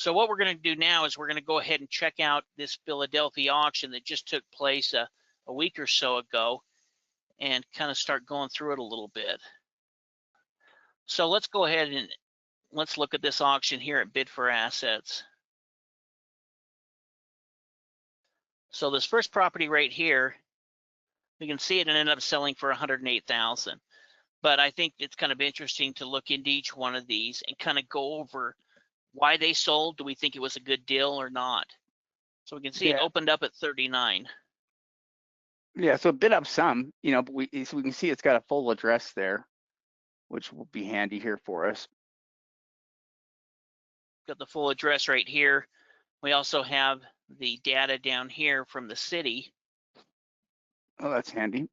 So what we're going to do now is we're going to go ahead and check out this Philadelphia auction that just took place a week or so ago and kind of start going through it a little bit. So let's go ahead and let's look at this auction here at Bid for Assets. So this first property right here, we can see it ended up selling for $108,000. But I think it's kind of interesting to look into each one of these and kind of go over why they sold. Do we think it was a good deal or not? So we can see it opened up at 39. Yeah, so a bit up some, you know, but we can see it's got a full address there, which will be handy here for us. Got the full address right here. We also have the data down here from the city. Oh, that's handy.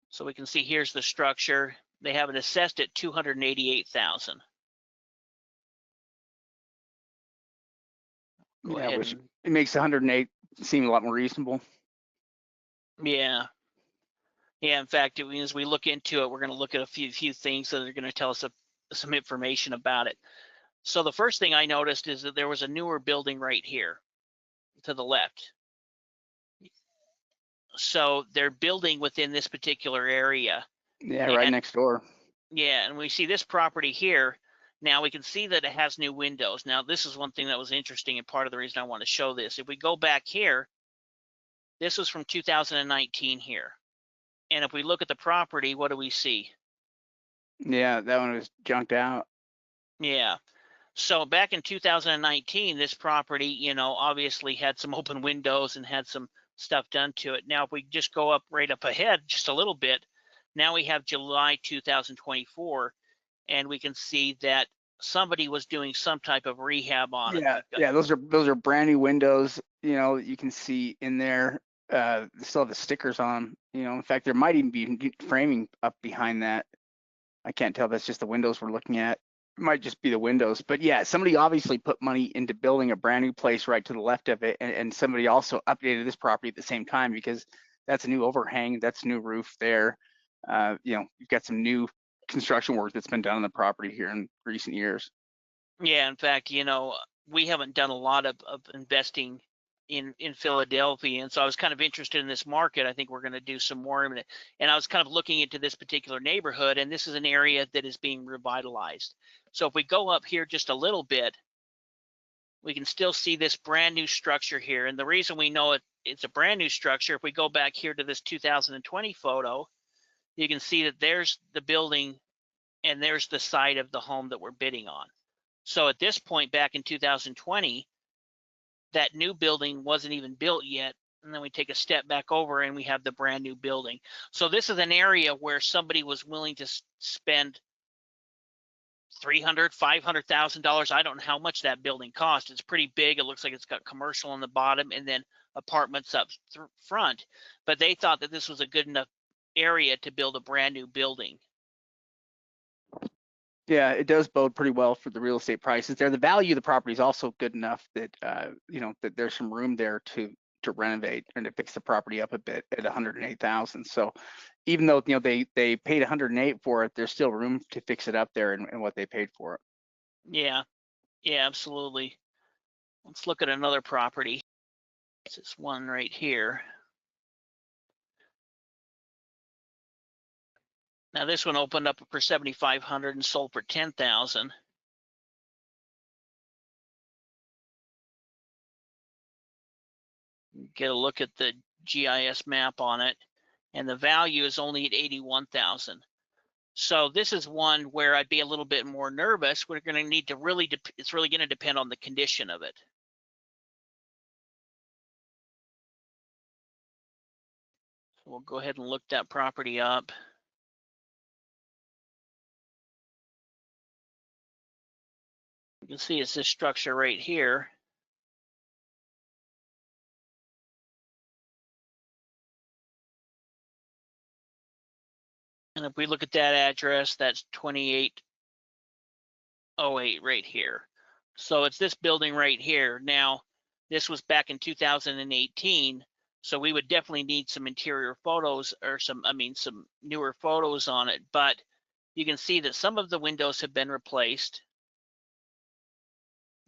So we can see here's the structure. They have it assessed at $288,000. Yeah, which it makes 108 seem a lot more reasonable. Yeah. Yeah, in fact, as we look into it, we're going to look at a few things that are going to tell us some information about it. So the first thing I noticed is that there was a newer building right here to the left. So they're building within this particular area. Yeah, right next door. Yeah, and we see this property here. Now we can see that it has new windows. Now this is one thing that was interesting and part of the reason I want to show this. If we go back here, this was from 2019 here. And if we look at the property, what do we see? Yeah, that one was junked out. Yeah. So back in 2019, this property, you know, obviously had some open windows and had some stuff done to it. Now, if we just go up right up ahead just a little bit, now we have July 2024, and we can see that somebody was doing some type of rehab on it. Yeah, those are brand new windows. You know, you can see in there. They still have the stickers on them. You know, in fact, there might even be framing up behind that. I can't tell. That's just the windows we're looking at. It might just be the windows, but yeah, somebody obviously put money into building a brand new place right to the left of it, and somebody also updated this property at the same time, because that's a new overhang, that's a new roof there. You know, you've got some new construction work that's been done on the property here in recent years. Yeah, in fact, you know, we haven't done a lot of investing in Philadelphia, and so I was kind of interested in this market. I think we're going to do some more in it. And I was kind of looking into this particular neighborhood, and this is an area that is being revitalized. So if we go up here just a little bit, we can still see this brand new structure here. And the reason we know it's a brand new structure, if we go back here to this 2020 photo, you can see that there's the building and there's the side of the home that we're bidding on. So at this point back in 2020, that new building wasn't even built yet. And then we take a step back over and we have the brand new building. So this is an area where somebody was willing to spend $300,000, $500,000. I don't know how much that building cost. It's pretty big. It looks like it's got commercial on the bottom and then apartments up front. But they thought that this was a good enough area to build a brand new building. Yeah, it does bode pretty well for the real estate prices there. The value of the property is also good enough that you know, that there's some room there to renovate and to fix the property up a bit at 108,000. So even though, you know, they paid 108 for it, there's still room to fix it up there and what they paid for it. Yeah, absolutely. Let's look at another property. It's this one right here. Now this one opened up for $7,500 and sold for $10,000. Get a look at the GIS map on it, and the value is only at $81,000. So this is one where I'd be a little bit more nervous. We're going to need to it's really going to depend on the condition of it. So we'll go ahead and look that property up. You can see it's this structure right here. And if we look at that address, that's 2808 right here. So it's this building right here. Now, this was back in 2018, so we would definitely need some interior photos or some newer photos on it. But you can see that some of the windows have been replaced.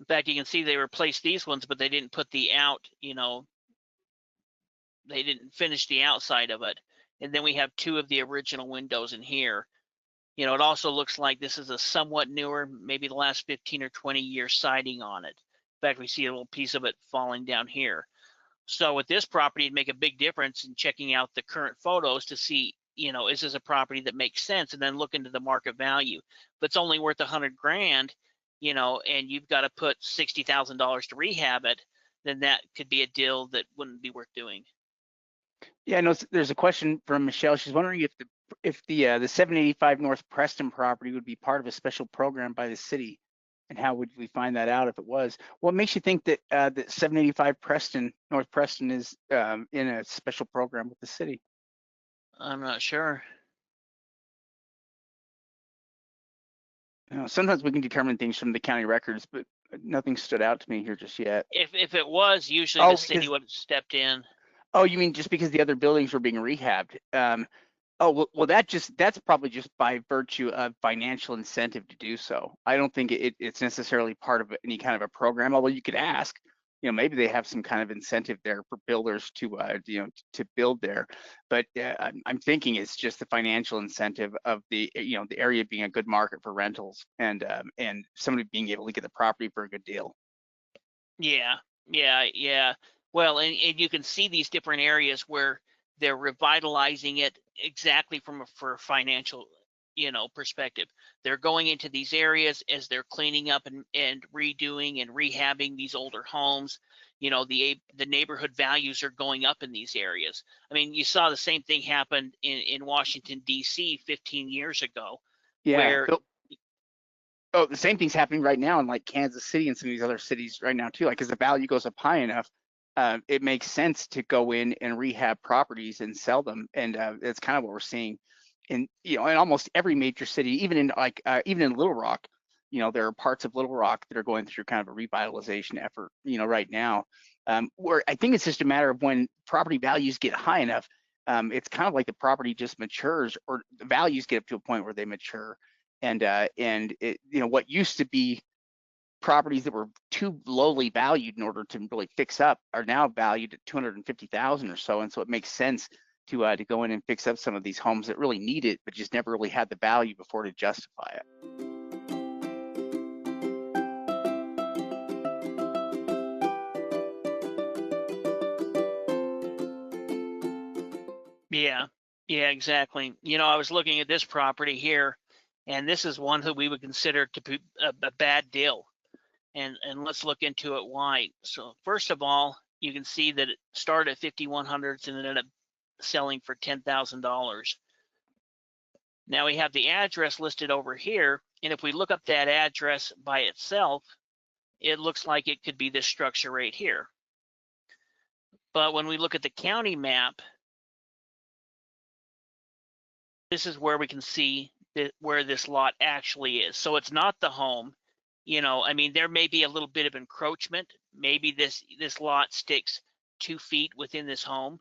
In fact, you can see they replaced these ones, but they didn't put the out, they didn't finish the outside of it. And then we have 2 of the original windows in here. It also looks like this is a somewhat newer, maybe the last 15 or 20 year siding on it. In fact, we see a little piece of it falling down here. So with this property, it'd make a big difference in checking out the current photos to see, is this a property that makes sense, and then look into the market value. If it's only worth 100 grand, and you've got to put $60,000 to rehab it, then that could be a deal that wouldn't be worth doing. Yeah, no, there's a question from Michelle. She's wondering if the 785 North Preston property would be part of a special program by the city, and how would we find that out if it was? What makes you think that that 785 North Preston is in a special program with the city? I'm not sure. Sometimes we can determine things from the county records, but nothing stood out to me here just yet. If it was, usually the city would have stepped in. Oh, you mean just because the other buildings were being rehabbed? Oh, well, that's probably just by virtue of financial incentive to do so. I don't think it's necessarily part of any kind of a program, although you could ask, maybe they have some kind of incentive there for builders to, to build there. But I'm thinking it's just the financial incentive of the area being a good market for rentals, and somebody being able to get the property for a good deal. Yeah. Well, and you can see these different areas where they're revitalizing it exactly for a financial, perspective. They're going into these areas as they're cleaning up and redoing and rehabbing these older homes. The neighborhood values are going up in these areas. I mean, you saw the same thing happen in Washington, D.C. 15 years ago. Yeah. Where Oh, the same thing's happening right now in like Kansas City and some of these other cities right now too. Like as the value goes up high enough, it makes sense to go in and rehab properties and sell them. And it's kind of what we're seeing in in almost every major city, even in even in Little Rock. There are parts of Little Rock that are going through kind of a revitalization effort, right now. Where I think it's just a matter of when property values get high enough, it's kind of like the property just matures, or the values get up to a point where they mature. And it, what used to be properties that were too lowly valued in order to really fix up are now valued at 250,000 or so, and so it makes sense to go in and fix up some of these homes that really need it, but just never really had the value before to justify it. Yeah, exactly. I was looking at this property here, and this is one that we would consider to be a bad deal. And let's look into it why. So first of all, you can see that it started at 5,100s and ended up selling for $10,000. Now we have the address listed over here, and if we look up that address by itself, it looks like it could be this structure right here. But when we look at the county map, this is where we can see where this lot actually is. So it's not the home. I mean, there may be a little bit of encroachment. Maybe this lot sticks 2 feet within this home,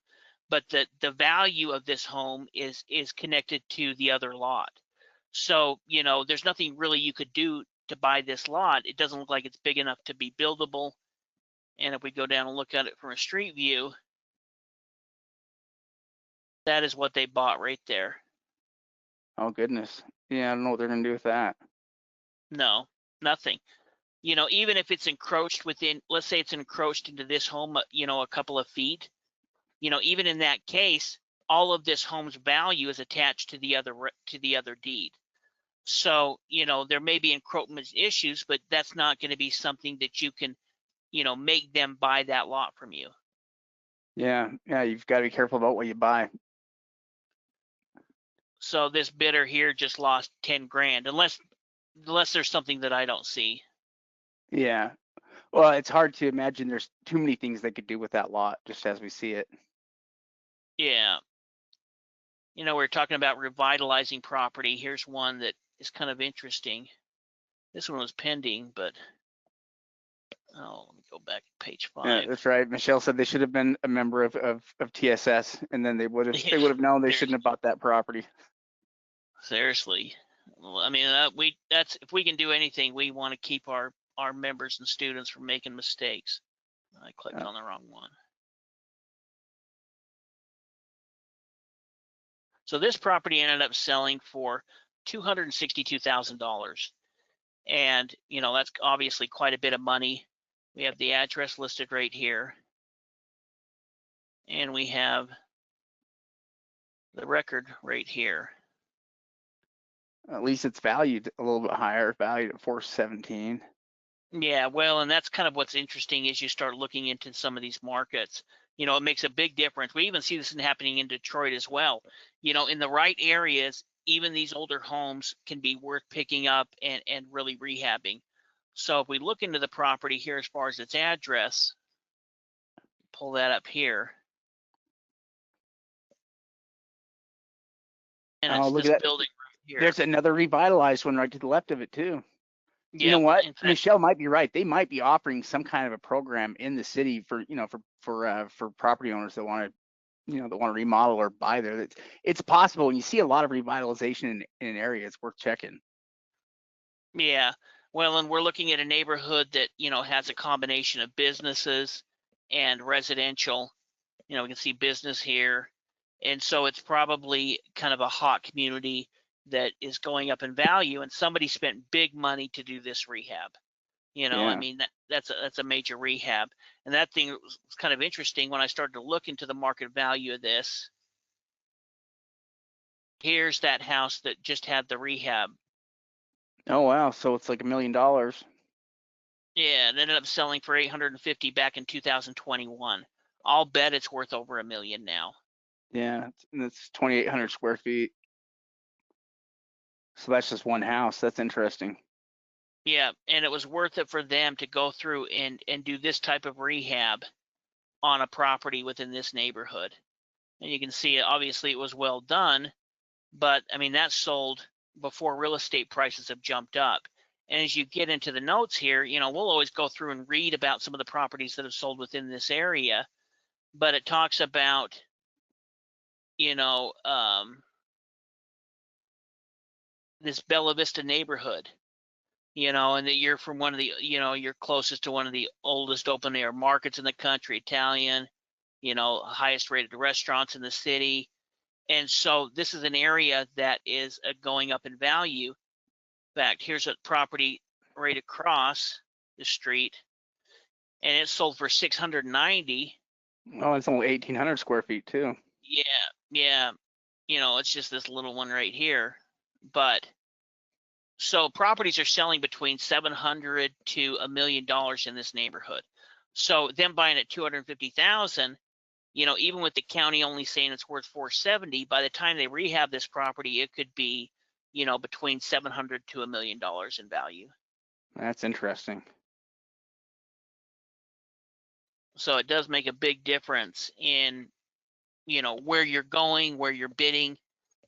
but the value of this home is connected to the other lot. So, there's nothing really you could do to buy this lot. It doesn't look like it's big enough to be buildable. And if we go down and look at it from a street view, that is what they bought right there. Oh goodness. Yeah, I don't know what they're gonna do with that. No, nothing. Even if it's encroached within, let's say it's encroached into this home, a couple of feet, even in that case, all of this home's value is attached to the other deed. So, there may be encroachment issues, but that's not going to be something that you can, make them buy that lot from you. Yeah, you've got to be careful about what you buy. So this bidder here just lost 10 grand, unless there's something that I don't see. Yeah. Well, it's hard to imagine there's too many things they could do with that lot, just as we see it. Yeah. We're talking about revitalizing property. Here's one that is kind of interesting. This one was pending, but let me go back to page 5. Yeah, that's right. Michelle said they should have been a member of TSS, and then they would have known they shouldn't have bought that property. Seriously. Well, I mean, that's if we can do anything, we want to keep our our members and students from making mistakes. I clicked on the wrong one. So this property ended up selling for $262,000. And, you know, that's obviously quite a bit of money. We have the address listed right here. And we have the record right here. At least it's valued a little bit higher, valued at 417. Yeah, well, and that's kind of what's interesting as you start looking into some of these markets. You know, it makes a big difference. We even see this happening in Detroit as well. You know, in the right areas, even these older homes can be worth picking up and really rehabbing. So if we look into the property here as far as its address, pull that up here. And Oh, it's look this at that. building right here. There's another revitalized one right to the left of it too. You know Yep, what? in fact, Michelle might be right. They might be offering some kind of a program in the city for, you know, for property owners that want to, you know, that want to remodel or buy there. It's possible. When you see a lot of revitalization in an area, it's worth checking. yeah. Well, and we're looking at a neighborhood that, you know, has a combination of businesses and residential. You know, we can see business here. And so it's probably kind of a hot community that is going up in value, and somebody spent big money to do this rehab. You know, I Yeah. mean, that's a major rehab. And that thing was kind of interesting when I started to look into the market value of this. Here's that house that just had the rehab. Oh wow. So it's like $1 million. Yeah, it ended up selling for 850 back in 2021. I'll bet it's worth over $1 million now. Yeah. That's 2,800 square feet. So that's just one house. That's interesting. Yeah, and it was worth it for them to go through and do this type of rehab on a property within this neighborhood. And you can see, obviously, it was well done, but I mean, that sold before real estate prices have jumped up. And as you get into the notes here, you know, we'll always go through and read about some of the properties that have sold within this area, but it talks about, you know, this Bella Vista neighborhood, you know, and that you're from one of the, you know, you're closest to one of the oldest open air markets in the country, Italian, you know, highest rated restaurants in the city. And so this is an area that is going up in value. In fact, here's a property right across the street, and it sold for 690. Oh, it's only 1,800 square feet too. Yeah, yeah. You know, it's just this little one right here. But so properties are selling between 700 to $1 million in this neighborhood. So them buying at 250,000, you know, even with the county only saying it's worth 470, by the time they rehab this property, it could be, you know, between 700 to $1 million in value. That's interesting. So it does make a big difference in, you know, where you're going, where you're bidding,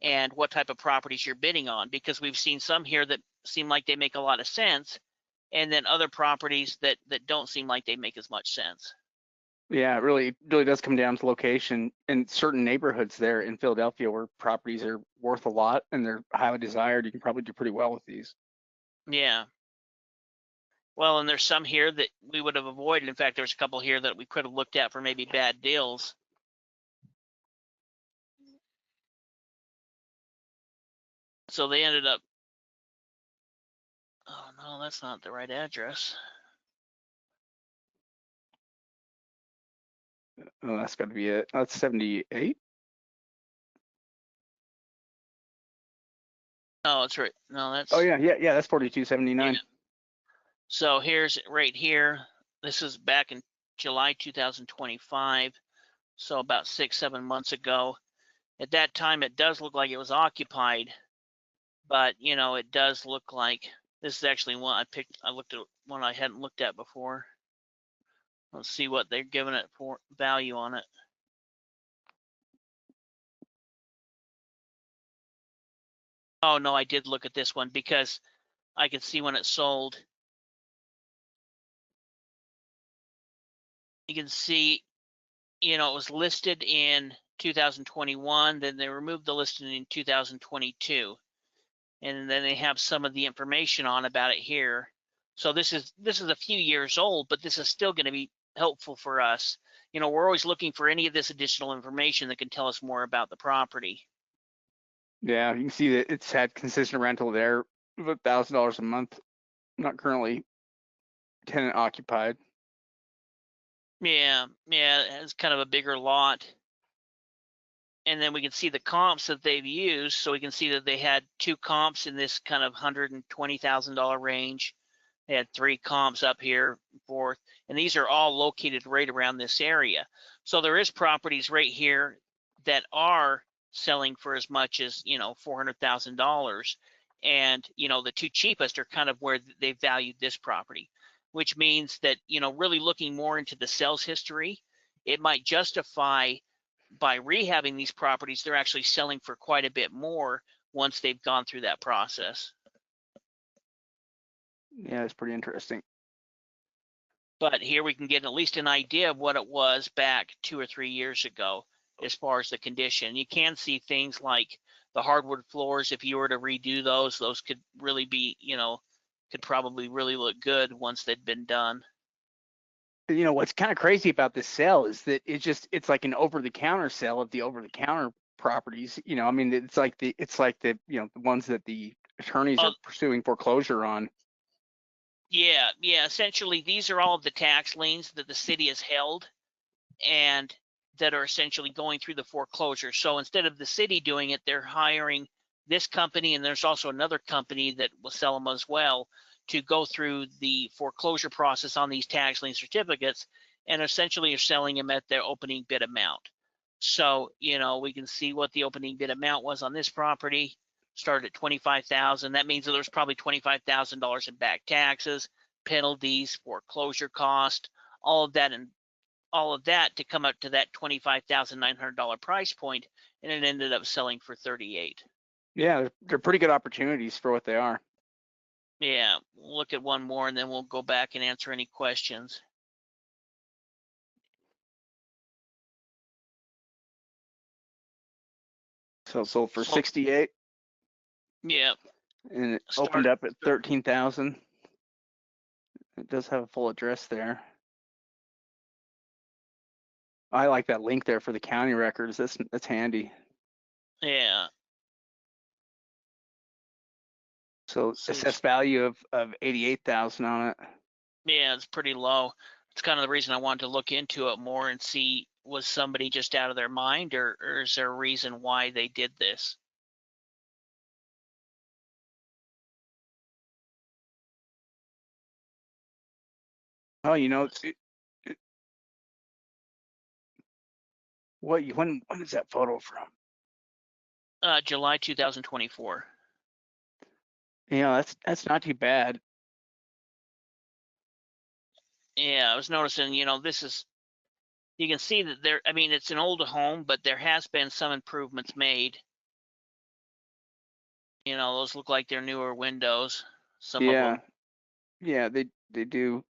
and what type of properties you're bidding on, because we've seen some here that seem like they make a lot of sense, and then other properties that don't seem like they make as much sense. Yeah, it really does come down to location in certain neighborhoods there in Philadelphia where properties are worth a lot and they're highly desired. You can probably do pretty well with these. Yeah. Well, and there's some here that we would have avoided. In fact, there's a couple here that we could have looked at for maybe bad deals. So they ended up, oh no, that's not the right address. Oh, that's got to be it. That's 78. Oh, it's right. No, that's. Oh yeah. That's 4279. Yeah. So here's right here. This is back in July 2025. So about 6-7 months ago. At that time, it does look like it was occupied, but you know, it does look like this is actually one I picked. I looked at one I hadn't looked at before. Let's see what they're giving it for value on it. Oh no, I did look at this one because I could see when it sold. You can see, you know, it was listed in 2021, then they removed the listing in 2022. And then they have some of the information on about it here. So this is a few years old, but this is still going to be helpful for us. We're always looking for any of this additional information that can tell us more about the property. Yeah, you can see that it's had consistent rental there of $1,000 a month, not currently tenant occupied. Yeah, it's kind of a bigger lot. And then we can see the comps that they've used. So we can see that they had 2 comps in this kind of $120,000 range. They had 3 comps up here, forth, and these are all located right around this area. So there is properties right here that are selling for as much as, $400,000. And, the 2 cheapest are kind of where they valued this property, which means that, really looking more into the sales history, it might justify by rehabbing these properties, they're actually selling for quite a bit more once they've gone through that process. Yeah, it's pretty interesting. But here we can get at least an idea of what it was back 2 or 3 years ago as far as the condition. You can see things like the hardwood floors. If you were to redo those could really be, could probably really look good once they'd been done. What's kind of crazy about this sale is that it's like an over-the-counter sale of the over-the-counter properties. I mean, it's like the the ones that the attorneys are pursuing foreclosure on. Yeah. Essentially, these are all of the tax liens that the city has held and that are essentially going through the foreclosure. So instead of the city doing it, they're hiring this company, and there's also another company that will sell them as well, to go through the foreclosure process on these tax lien certificates, and essentially are selling them at their opening bid amount. So, we can see what the opening bid amount was on this property. Started at $25,000. That means that there's probably $25,000 in back taxes, penalties, foreclosure cost, all of that, and all of that to come up to that $25,900 price point, and it ended up selling for 38. Yeah, they're pretty good opportunities for what they are. Yeah, we'll look at one more and then we'll go back and answer any questions. So sold for 68. Yeah. And it opened up at 13,000. It does have a full address there. I like that link there for the county records. That's handy. Yeah. So assessed value of 88,000 on it. Yeah, it's pretty low. It's kind of the reason I wanted to look into it more and see, was somebody just out of their mind, or is there a reason why they did this? Oh, when is that photo from? July 2024. Yeah, that's not too bad. Yeah, I was noticing, this is, you can see that there, I mean, it's an old home, but there has been some improvements made. Those look like they're newer windows, some of them. Yeah, they do.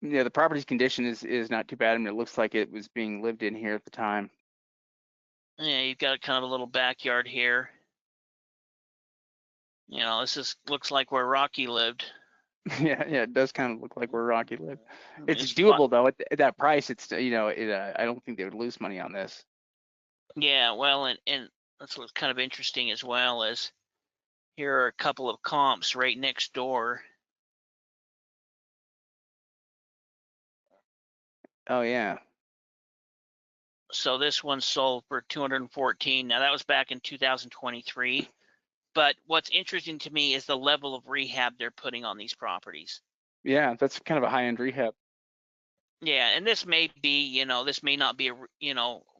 Yeah, the property's condition is not too bad. I mean, it looks like it was being lived in here at the time. Yeah, you've got kind of a little backyard here. This looks like where Rocky lived. Yeah, it does kind of look like where Rocky lived. It's But doable though at that price. It's I don't think they would lose money on this. yeah, well, and that's what's kind of interesting as well, is here are a couple of comps right next door. Oh yeah. So this one sold for 214. Now that was back in 2023. But what's interesting to me is the level of rehab they're putting on these properties. Yeah, that's kind of a high-end rehab. Yeah, and this may be, this may not be a,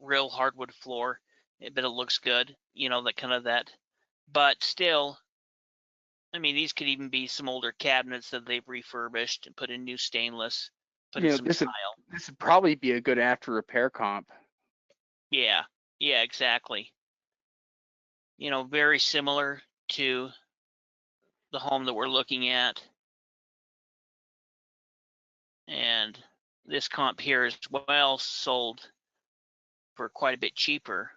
real hardwood floor, but it looks good, that kind of that. But still, I mean, these could even be some older cabinets that they've refurbished and put in new stainless, put in some tile. This would probably be a good after repair comp. Yeah, exactly. Very similar to the home that we're looking at. And this comp here as well sold for quite a bit cheaper.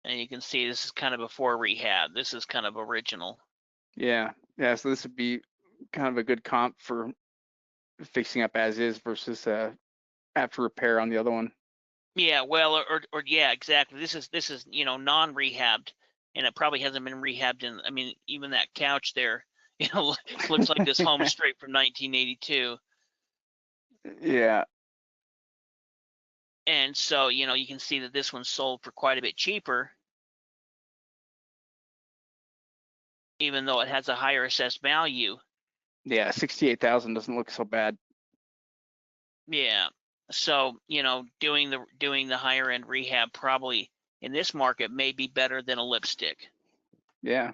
And you can see this is kind of before rehab. This is kind of original. Yeah, Yeah, so this would be kind of a good comp for fixing up as is versus after repair on the other one. Yeah, well, or yeah, exactly. This is non-rehabbed, and it probably hasn't been rehabbed in. I mean, even that couch there, looks like this home is straight from 1982. Yeah, And so, you can see that this one sold for quite a bit cheaper, even though it has a higher assessed value. yeah, 68,000 doesn't look so bad. Yeah. So, doing the higher end rehab probably in this market may be better than a lipstick. Yeah,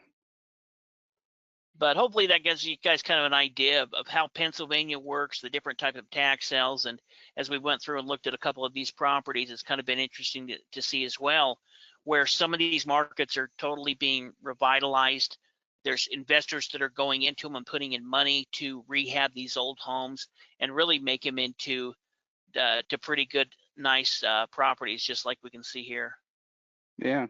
But hopefully that gives you guys kind of an idea of how Pennsylvania works, the different type of tax sales. And as we went through and looked at a couple of these properties, it's kind of been interesting to see as well, where some of these markets are totally being revitalized. There's investors that are going into them and putting in money to rehab these old homes and really make them into to pretty good, nice properties, just like we can see here. yeah.